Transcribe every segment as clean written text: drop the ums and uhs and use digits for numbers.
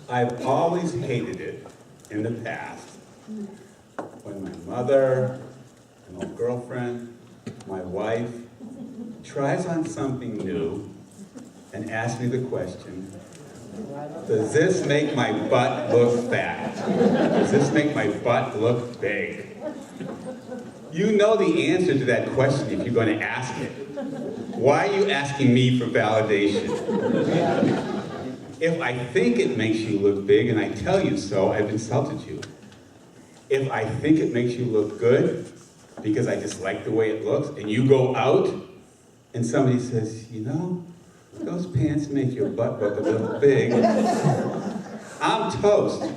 I've always hated it in the past when my mother, an old girlfriend, my wife tries on something new and asks me the question, does this make my butt look fat? Does this make my butt look big? You know the answer to that question if you're going to ask it. Why are you asking me for validation? If I think it makes you look big and I tell you so, I've insulted you. If I think it makes you look good, because I just like the way it looks, and you go out and somebody says, you know, those pants make your butt look a little big, I'm toast.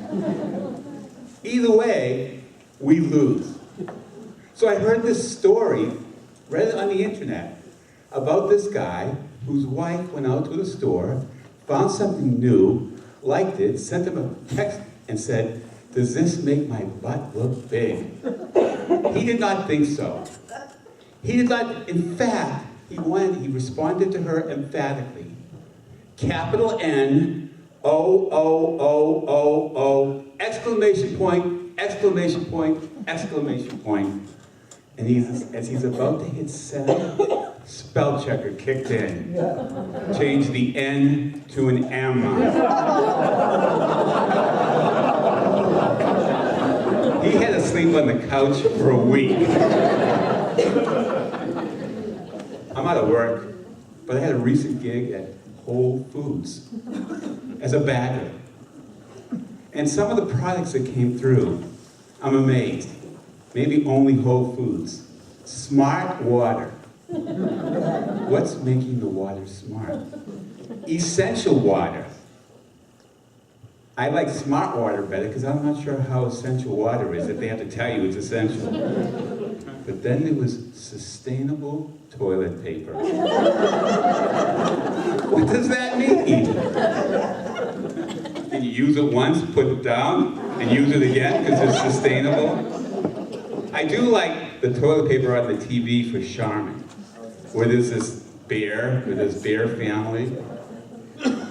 Either way, we lose. So I heard this story, read it on the internet, about this guy whose wife went out to the store, found something new, liked it, sent him a text and said, does this make my butt look big? He did not think so. He did not, in fact, he responded to her emphatically. Capital N, O, exclamation point, exclamation point, exclamation point. And as he's about to hit send, spell checker kicked in. Changed the N to an M. He had to sleep on the couch for a week. I'm out of work, but I had a recent gig at Whole Foods as a bagger. And some of the products that came through, I'm amazed. Maybe only Whole Foods. Smart water. What's making the water smart? Essential water. I like smart water better because I'm not sure how essential water is if they have to tell you it's essential. But then there was sustainable toilet paper. What does that mean? Can you use it once, put it down, and use it again because it's sustainable? I do like the toilet paper on the TV for Charmin, where there's this bear, with this bear family,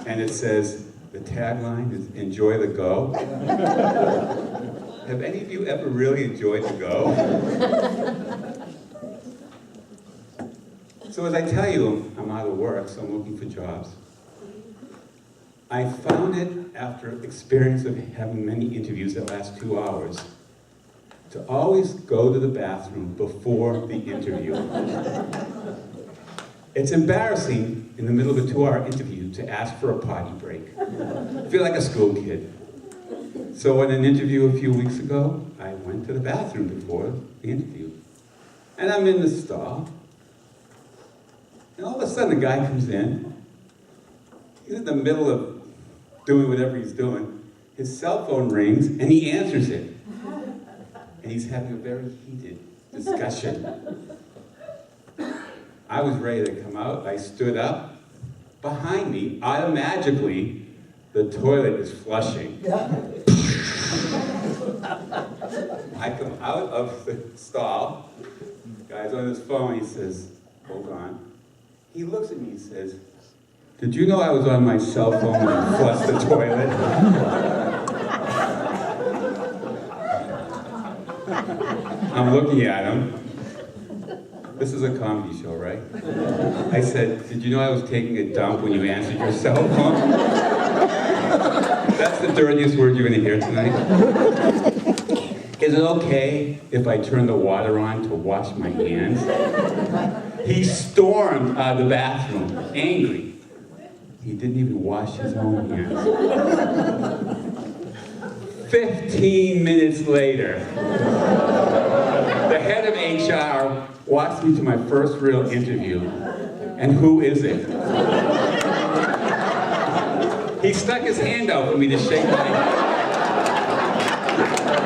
and it says, the tagline is, enjoy the go. Have any of you ever really enjoyed the go? So as I tell you, I'm out of work, so I'm looking for jobs. I found it after experience of having many interviews that last 2 hours, to always go to the bathroom before the interview. It's embarrassing in the middle of a 2-hour interview to ask for a potty break. I feel like a school kid. So in an interview a few weeks ago, I went to the bathroom before the interview. And I'm in the stall. And all of a sudden a guy comes in. He's in the middle of doing whatever he's doing. His cell phone rings and he answers it. And he's having a very heated discussion. I was ready to come out. I stood up. Behind me, automatically, the toilet is flushing. I come out of the stall. The guy's on his phone. He says, hold on. He looks at me and says, did you know I was on my cell phone when I flushed the toilet? I'm looking at him. This is a comedy show, right? I said, did you know I was taking a dump when you answered your cell phone? That's the dirtiest word you're going to hear tonight. Is it okay if I turn the water on to wash my hands? He stormed out of the bathroom, angry. He didn't even wash his own hands. 15 minutes later, the head of HR walks me to my first real interview. And who is it? He stuck his hand out for me to shake my hand.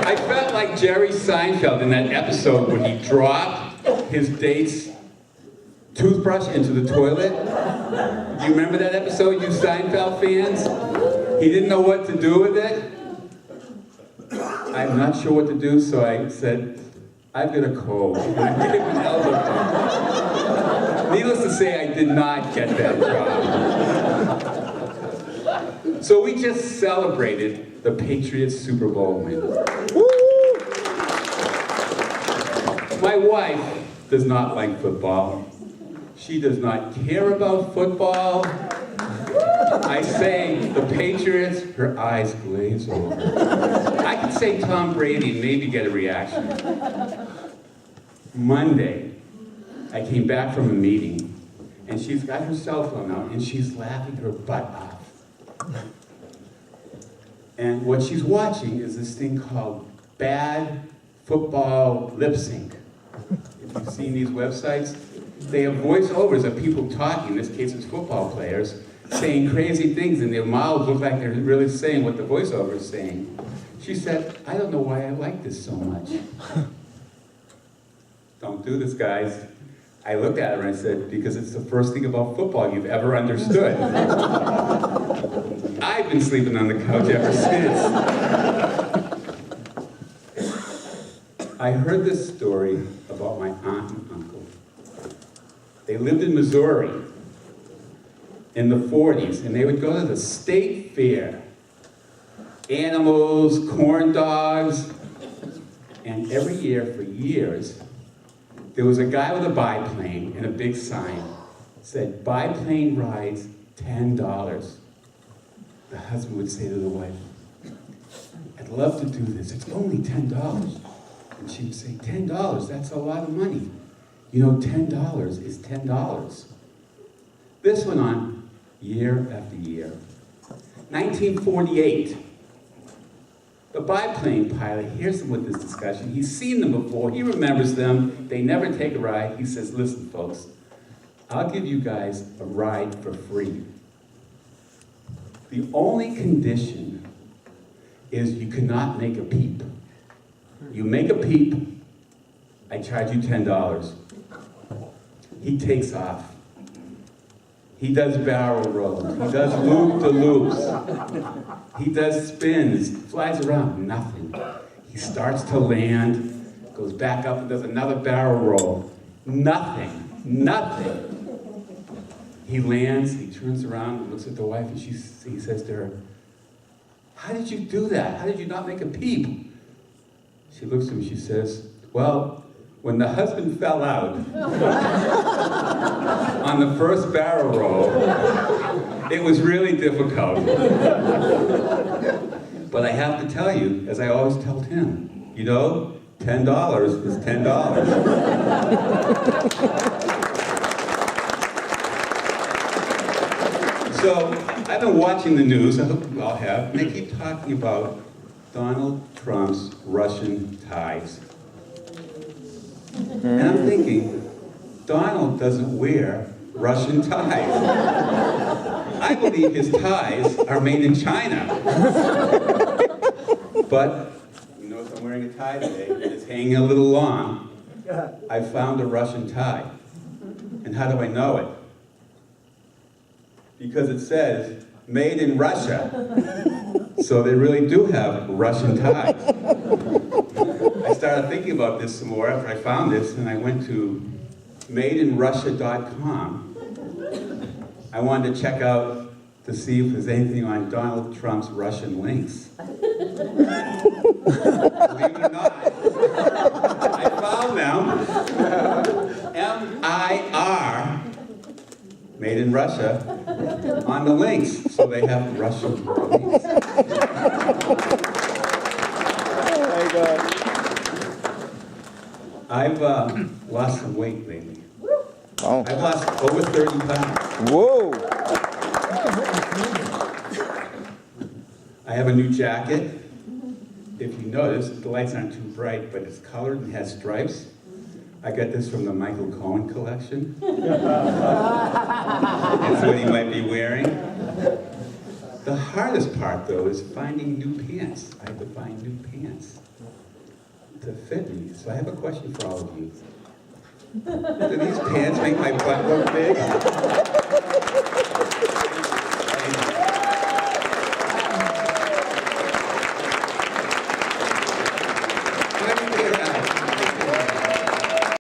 I felt like Jerry Seinfeld in that episode when he dropped his date's toothbrush into the toilet. Do you remember that episode, you Seinfeld fans? He didn't know what to do with it. I'm not sure what to do, so I said, I've got a cold. And I gave him an elbow bump. Needless to say, I did not get that job. So we just celebrated the Patriots Super Bowl win. My wife does not like football. She does not care about football. I say the Patriots, her eyes glaze over. I could say Tom Brady and maybe get a reaction. Monday, I came back from a meeting, and she's got her cell phone out, and she's laughing her butt off. And what she's watching is this thing called Bad Football Lip Sync. If you've seen these websites, they have voiceovers of people talking, in this case it's football players, saying crazy things, and their mouths look like they're really saying what the voiceover is saying. She said, I don't know why I like this so much. Don't do this, guys. I looked at her and I said, because it's the first thing about football you've ever understood. I've been sleeping on the couch ever since. I heard this story about my aunt and uncle. They lived in Missouri in the 40s, and they would go to the state fair. Animals, corn dogs, and every year for years, there was a guy with a biplane and a big sign that said, biplane rides $10. The husband would say to the wife, I'd love to do this, it's only $10. And she would say, $10, that's a lot of money. You know, $10 is $10. This went on year after year. 1948, the biplane pilot hears them with this discussion. He's seen them before, he remembers them, they never take a ride. He says, listen folks, I'll give you guys a ride for free. The only condition is you cannot make a peep. You make a peep, I charge you $10. He takes off. He does barrel rolls. He does loop-de-loops. He does spins, flies around, nothing. He starts to land, goes back up and does another barrel roll. Nothing, nothing. He lands, he turns around and looks at the wife and he says to her, how did you do that? How did you not make a peep? She looks at him, she says, well, when the husband fell out on the first barrel roll, it was really difficult. But I have to tell you, as I always tell Tim, you know, $10 is $10. So, I've been watching the news, I hope you all have, and they keep talking about Donald Trump's Russian ties. And I'm thinking, Donald doesn't wear Russian ties. I believe his ties are made in China. But, you notice I'm wearing a tie today, it's hanging a little long. I found a Russian tie. And how do I know it? Because it says, made in Russia. So they really do have Russian ties. I started thinking about this some more after I found this, and I went to madeinrussia.com. I wanted to check out to see if there's anything on Donald Trump's Russian links. Believe it or not, I found them. M-I-R, made in Russia, on the links. So they have Russian links. Oh my God. I've lost some weight lately. Wow. I've lost over 30 pounds. Whoa. I have a new jacket. If you notice, the lights aren't too bright, but it's colored and has stripes. I got this from the Michael Cohen collection. It's what he might be wearing. The hardest part, though, is finding new pants. I have to find new pants to fit me. So I have a question for all of you. Do these pants make my butt look big?